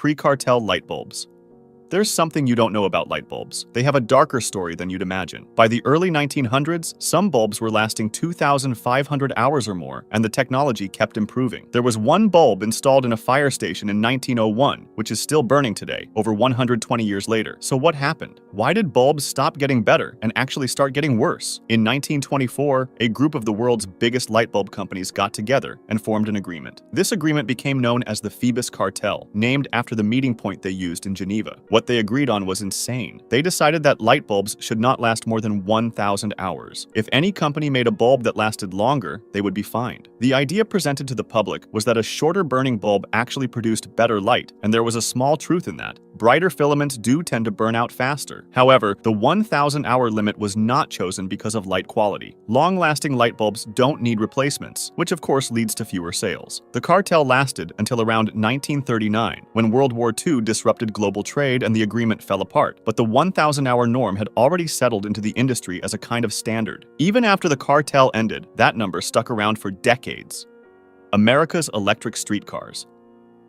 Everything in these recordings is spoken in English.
Pre-cartel light bulbs. There's something you don't know about light bulbs. They have a darker story than you'd imagine. By the early 1900s, some bulbs were lasting 2,500 hours or more, and the technology kept improving. There was one bulb installed in a fire station in 1901, which is still burning today, over 120 years later. So what happened? Why did bulbs stop getting better and actually start getting worse? In 1924, a group of the world's biggest light bulb companies got together and formed an agreement. This agreement became known as the Phoebus Cartel, named after the meeting point they used in Geneva. What they agreed on was insane. They decided that light bulbs should not last more than 1,000 hours. If any company made a bulb that lasted longer, they would be fined. The idea presented to the public was that a shorter burning bulb actually produced better light, and there was a small truth in that. Brighter filaments do tend to burn out faster. However, the 1,000-hour limit was not chosen because of light quality. Long-lasting light bulbs don't need replacements, which of course leads to fewer sales. The cartel lasted until around 1939, when World War II disrupted global trade and the agreement fell apart, but the 1,000-hour norm had already settled into the industry as a kind of standard. Even after the cartel ended, that number stuck around for decades. America's electric streetcars.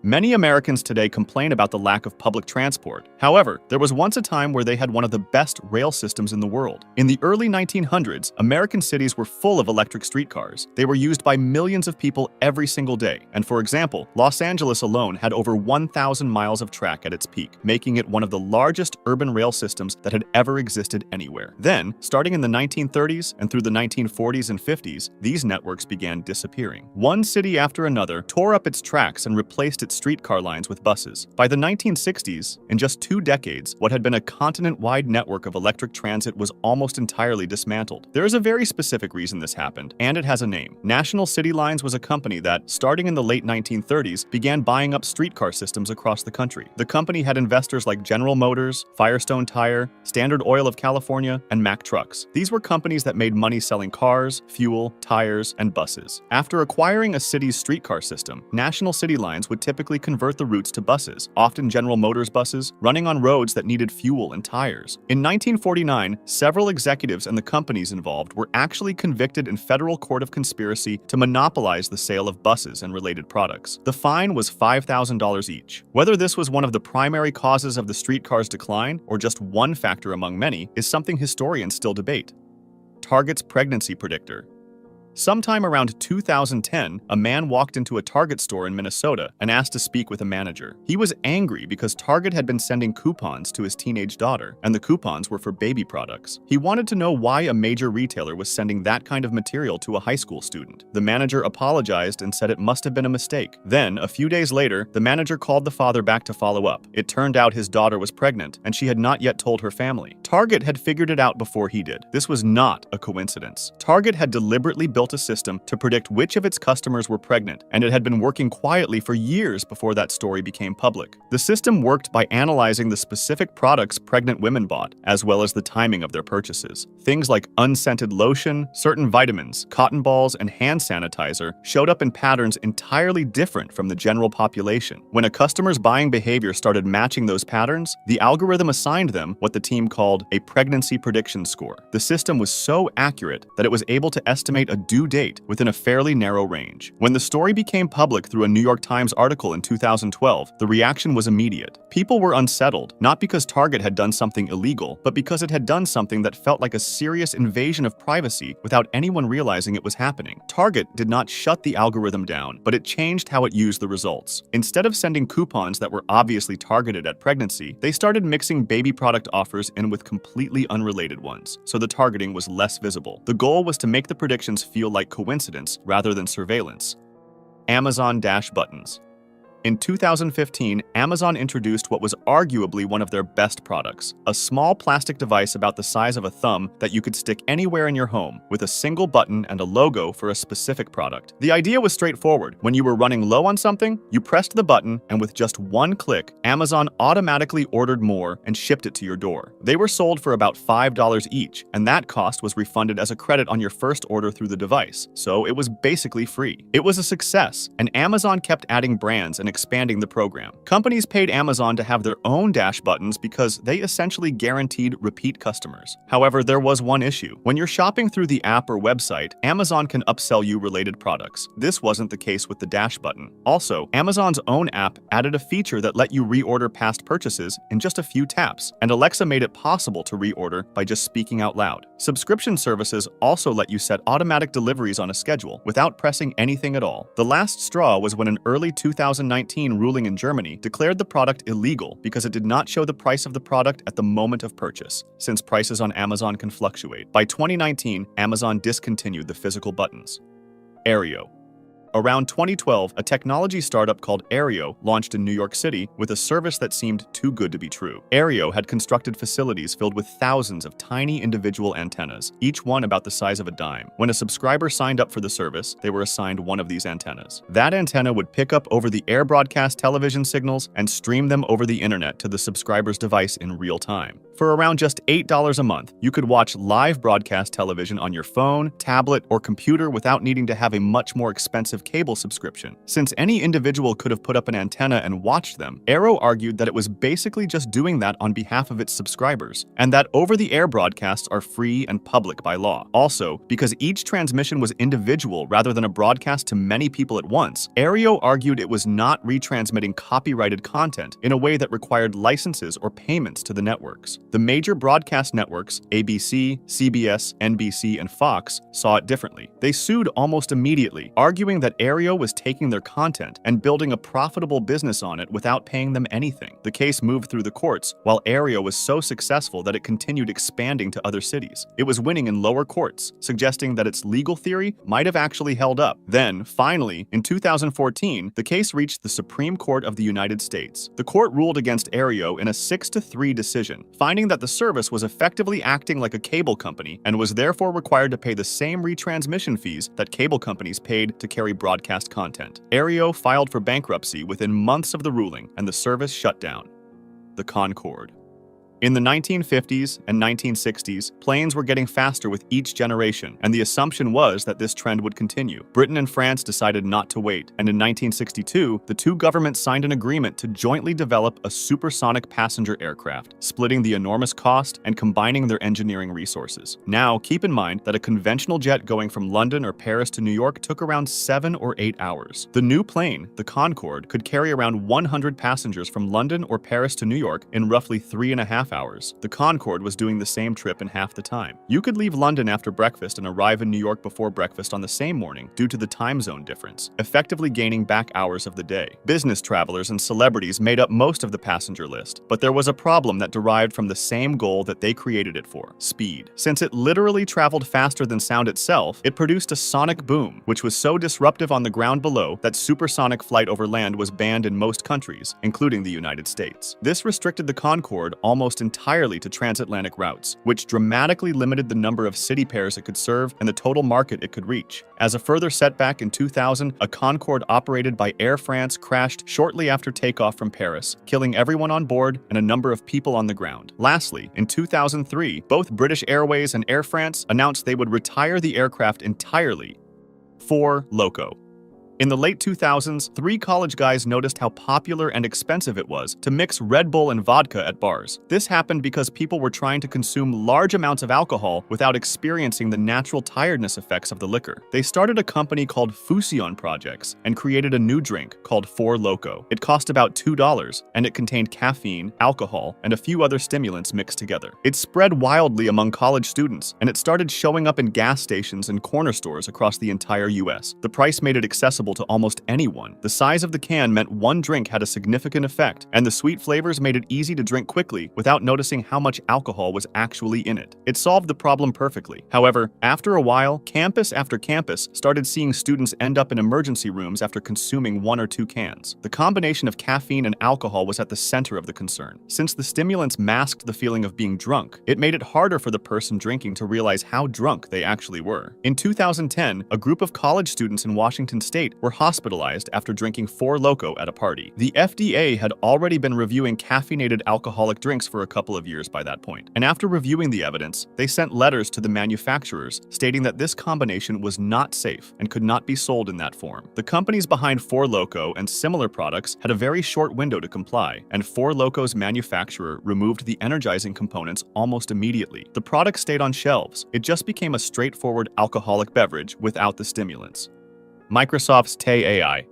Many Americans today complain about the lack of public transport. However, there was once a time where they had one of the best rail systems in the world. In the early 1900s, American cities were full of electric streetcars. They were used by millions of people every single day. And for example, Los Angeles alone had over 1,000 miles of track at its peak, making it one of the largest urban rail systems that had ever existed anywhere. Then, starting in the 1930s and through the 1940s and 50s, these networks began disappearing. One city after another tore up its tracks and replaced its streetcar lines with buses. By the 1960s, in just 2 decades, what had been a continent-wide network of electric transit was almost entirely dismantled. There is a very specific reason this happened, and it has a name. National City Lines was a company that, starting in the late 1930s, began buying up streetcar systems across the country. The company had investors like General Motors, Firestone Tire, Standard Oil of California, and Mack Trucks. These were companies that made money selling cars, fuel, tires, and buses. After acquiring a city's streetcar system, National City Lines would typically convert the routes to buses, often General Motors buses, running on roads that needed fuel and tires. In 1949, several executives and the companies involved were actually convicted in federal court of conspiracy to monopolize the sale of buses and related products. The fine was $5,000 each. Whether this was one of the primary causes of the streetcar's decline, or just one factor among many, is something historians still debate. Target's pregnancy predictor. Sometime around 2010, a man walked into a Target store in Minnesota and asked to speak with a manager. He was angry because Target had been sending coupons to his teenage daughter, and the coupons were for baby products. He wanted to know why a major retailer was sending that kind of material to a high school student. The manager apologized and said it must have been a mistake. Then, a few days later, the manager called the father back to follow up. It turned out his daughter was pregnant, and she had not yet told her family. Target had figured it out before he did. This was not a coincidence. Target had deliberately built a system to predict which of its customers were pregnant, and it had been working quietly for years before that story became public. The system worked by analyzing the specific products pregnant women bought, as well as the timing of their purchases. Things like unscented lotion, certain vitamins, cotton balls, and hand sanitizer showed up in patterns entirely different from the general population. When a customer's buying behavior started matching those patterns, the algorithm assigned them what the team called a pregnancy prediction score. The system was so accurate that it was able to estimate a due date within a fairly narrow range. When the story became public through a New York Times article in 2012, the reaction was immediate. People were unsettled, not because Target had done something illegal, but because it had done something that felt like a serious invasion of privacy without anyone realizing it was happening. Target did not shut the algorithm down, but it changed how it used the results. Instead of sending coupons that were obviously targeted at pregnancy, they started mixing baby product offers in with completely unrelated ones, so the targeting was less visible. The goal was to make the predictions feel like coincidence rather than surveillance. Amazon Dash buttons. In 2015, Amazon introduced what was arguably one of their best products, a small plastic device about the size of a thumb that you could stick anywhere in your home, with a single button and a logo for a specific product. The idea was straightforward. When you were running low on something, you pressed the button, and with just one click, Amazon automatically ordered more and shipped it to your door. They were sold for about $5 each, and that cost was refunded as a credit on your first order through the device, so it was basically free. It was a success, and Amazon kept adding brands and expanding the program. Companies paid Amazon to have their own dash buttons because they essentially guaranteed repeat customers. However, there was one issue. When you're shopping through the app or website, Amazon can upsell you related products. This wasn't the case with the dash button. Also, Amazon's own app added a feature that let you reorder past purchases in just a few taps, and Alexa made it possible to reorder by just speaking out loud. Subscription services also let you set automatic deliveries on a schedule without pressing anything at all. The last straw was when an early 2019 ruling in Germany declared the product illegal because it did not show the price of the product at the moment of purchase, since prices on Amazon can fluctuate. By 2019, Amazon discontinued the physical buttons. Aereo. Around 2012, a technology startup called Aereo launched in New York City with a service that seemed too good to be true. Aereo had constructed facilities filled with thousands of tiny individual antennas, each one about the size of a dime. When a subscriber signed up for the service, they were assigned one of these antennas. That antenna would pick up over-the-air broadcast television signals and stream them over the internet to the subscriber's device in real time. For around just $8 a month, you could watch live broadcast television on your phone, tablet, or computer without needing to have a much more expensive cable subscription. Since any individual could have put up an antenna and watched them, Aero argued that it was basically just doing that on behalf of its subscribers, and that over-the-air broadcasts are free and public by law. Also, because each transmission was individual rather than a broadcast to many people at once, Aereo argued it was not retransmitting copyrighted content in a way that required licenses or payments to the networks. The major broadcast networks, ABC, CBS, NBC, and Fox, saw it differently. They sued almost immediately, arguing that Aereo was taking their content and building a profitable business on it without paying them anything. The case moved through the courts, while Aereo was so successful that it continued expanding to other cities. It was winning in lower courts, suggesting that its legal theory might have actually held up. Then, finally, in 2014, the case reached the Supreme Court of the United States. The court ruled against Aereo in a 6-3 decision, finding that the service was effectively acting like a cable company and was therefore required to pay the same retransmission fees that cable companies paid to carry broadcast content. Aereo filed for bankruptcy within months of the ruling, and the service shut down. The Concorde. In the 1950s and 1960s, planes were getting faster with each generation, and the assumption was that this trend would continue. Britain and France decided not to wait, and in 1962, the two governments signed an agreement to jointly develop a supersonic passenger aircraft, splitting the enormous cost and combining their engineering resources. Now, keep in mind that a conventional jet going from London or Paris to New York took around 7 or 8 hours. The new plane, the Concorde, could carry around 100 passengers from London or Paris to New York in roughly 3.5 hours. The Concorde was doing the same trip in half the time. You could leave London after breakfast and arrive in New York before breakfast on the same morning due to the time zone difference, effectively gaining back hours of the day. Business travelers and celebrities made up most of the passenger list, but there was a problem that derived from the same goal that they created it for: speed. Since it literally traveled faster than sound itself, it produced a sonic boom, which was so disruptive on the ground below that supersonic flight over land was banned in most countries, including the United States. This restricted the Concorde almost entirely to transatlantic routes, which dramatically limited the number of city pairs it could serve and the total market it could reach. As a further setback in 2000, a Concorde operated by Air France crashed shortly after takeoff from Paris, killing everyone on board and a number of people on the ground. Lastly, in 2003, both British Airways and Air France announced they would retire the aircraft entirely. 4 Loco. In the late 2000s, 3 college guys noticed how popular and expensive it was to mix Red Bull and vodka at bars. This happened because people were trying to consume large amounts of alcohol without experiencing the natural tiredness effects of the liquor. They started a company called Fusion Projects and created a new drink called 4 Loco. It cost about $2, and it contained caffeine, alcohol, and a few other stimulants mixed together. It spread wildly among college students, and it started showing up in gas stations and corner stores across the entire US. The price made it accessible to almost anyone. The size of the can meant one drink had a significant effect, and the sweet flavors made it easy to drink quickly without noticing how much alcohol was actually in it. It solved the problem perfectly. However, after a while, campus after campus started seeing students end up in emergency rooms after consuming 1 or 2 cans. The combination of caffeine and alcohol was at the center of the concern. Since the stimulants masked the feeling of being drunk, it made it harder for the person drinking to realize how drunk they actually were. In 2010, a group of college students in Washington State athlete were hospitalized after drinking Four Loko at a party. The FDA had already been reviewing caffeinated alcoholic drinks for a couple of years by that point, and after reviewing the evidence, they sent letters to the manufacturers stating that this combination was not safe and could not be sold in that form. The companies behind Four Loko and similar products had a very short window to comply, and Four Loko's manufacturer removed the energizing components almost immediately. The product stayed on shelves. It just became a straightforward alcoholic beverage without the stimulants. Microsoft's Tay AI.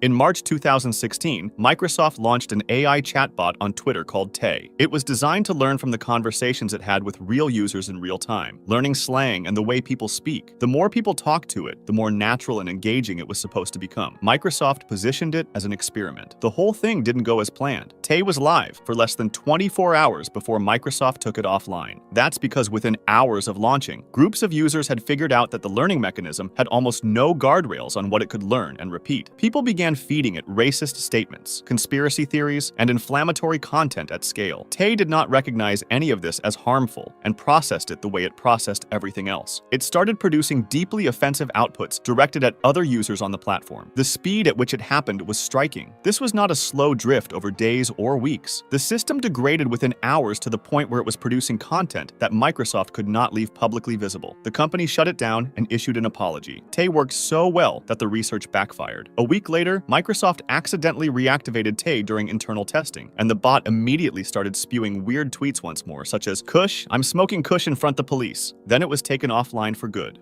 In March 2016, Microsoft launched an AI chatbot on Twitter called Tay. It was designed to learn from the conversations it had with real users in real time, learning slang and the way people speak. The more people talked to it, the more natural and engaging it was supposed to become. Microsoft positioned it as an experiment. The whole thing didn't go as planned. Tay was live for less than 24 hours before Microsoft took it offline. That's because within hours of launching, groups of users had figured out that the learning mechanism had almost no guardrails on what it could learn and repeat. People began feeding it racist statements, conspiracy theories, and inflammatory content at scale. Tay did not recognize any of this as harmful and processed it the way it processed everything else. It started producing deeply offensive outputs directed at other users on the platform. The speed at which it happened was striking. This was not a slow drift over days or weeks. The system degraded within hours to the point where it was producing content that Microsoft could not leave publicly visible. The company shut it down and issued an apology. Tay worked so well that the research backfired. A week later, Microsoft accidentally reactivated Tay during internal testing, and the bot immediately started spewing weird tweets once more, such as, "Kush, I'm smoking Kush in front of the police." Then it was taken offline for good.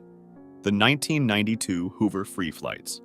The 1992 Hoover free flights.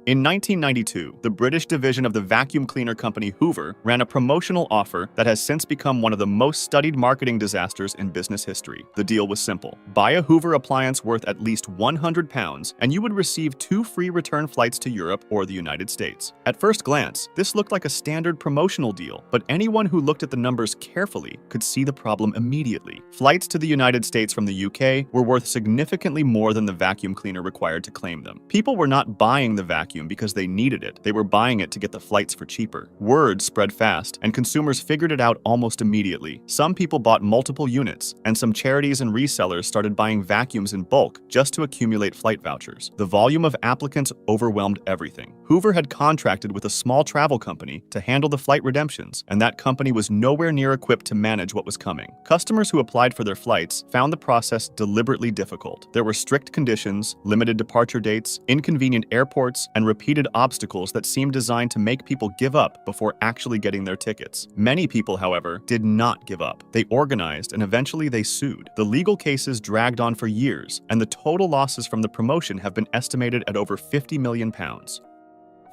In 1992, the British division of the vacuum cleaner company Hoover ran a promotional offer that has since become one of the most studied marketing disasters in business history. The deal was simple. Buy a Hoover appliance worth at least £100 and you would receive 2 free return flights to Europe or the United States. At first glance, this looked like a standard promotional deal, but anyone who looked at the numbers carefully could see the problem immediately. Flights to the United States from the UK were worth significantly more than the vacuum cleaner required to claim them. People were not buying the vacuum because they needed it. They were buying it to get the flights for cheaper. Word spread fast, and consumers figured it out almost immediately. Some people bought multiple units, and some charities and resellers started buying vacuums in bulk just to accumulate flight vouchers. The volume of applicants overwhelmed everything. Hoover had contracted with a small travel company to handle the flight redemptions, and that company was nowhere near equipped to manage what was coming. Customers who applied for their flights found the process deliberately difficult. There were strict conditions, limited departure dates, inconvenient airports, and repeated obstacles that seemed designed to make people give up before actually getting their tickets. Many people, however, did not give up. They organized and eventually they sued. The legal cases dragged on for years, and the total losses from the promotion have been estimated at over £50 million.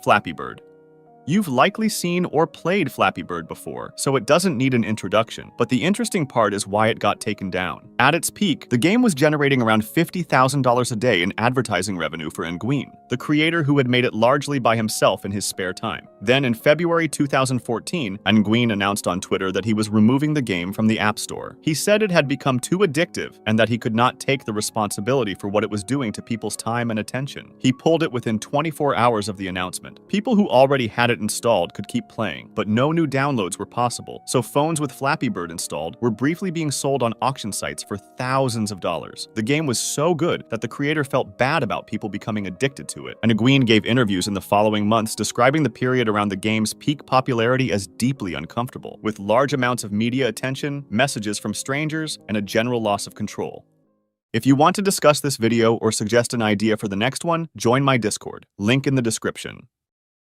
Flappy Bird. You've likely seen or played Flappy Bird before, so it doesn't need an introduction, but the interesting part is why it got taken down. At its peak, the game was generating around $50,000 a day in advertising revenue for Nguyen, the creator who had made it largely by himself in his spare time. Then in February 2014, Nguyen announced on Twitter that he was removing the game from the App Store. He said it had become too addictive and that he could not take the responsibility for what it was doing to people's time and attention. He pulled it within 24 hours of the announcement. People who already had it installed could keep playing, but no new downloads were possible, so phones with Flappy Bird installed were briefly being sold on auction sites for thousands of dollars. The game was so good that the creator felt bad about people becoming addicted to it, and Nguyen gave interviews in the following months describing the period around the game's peak popularity as deeply uncomfortable, with large amounts of media attention, messages from strangers, and a general loss of control. If you want to discuss this video or suggest an idea for the next one, join my Discord, link in the description.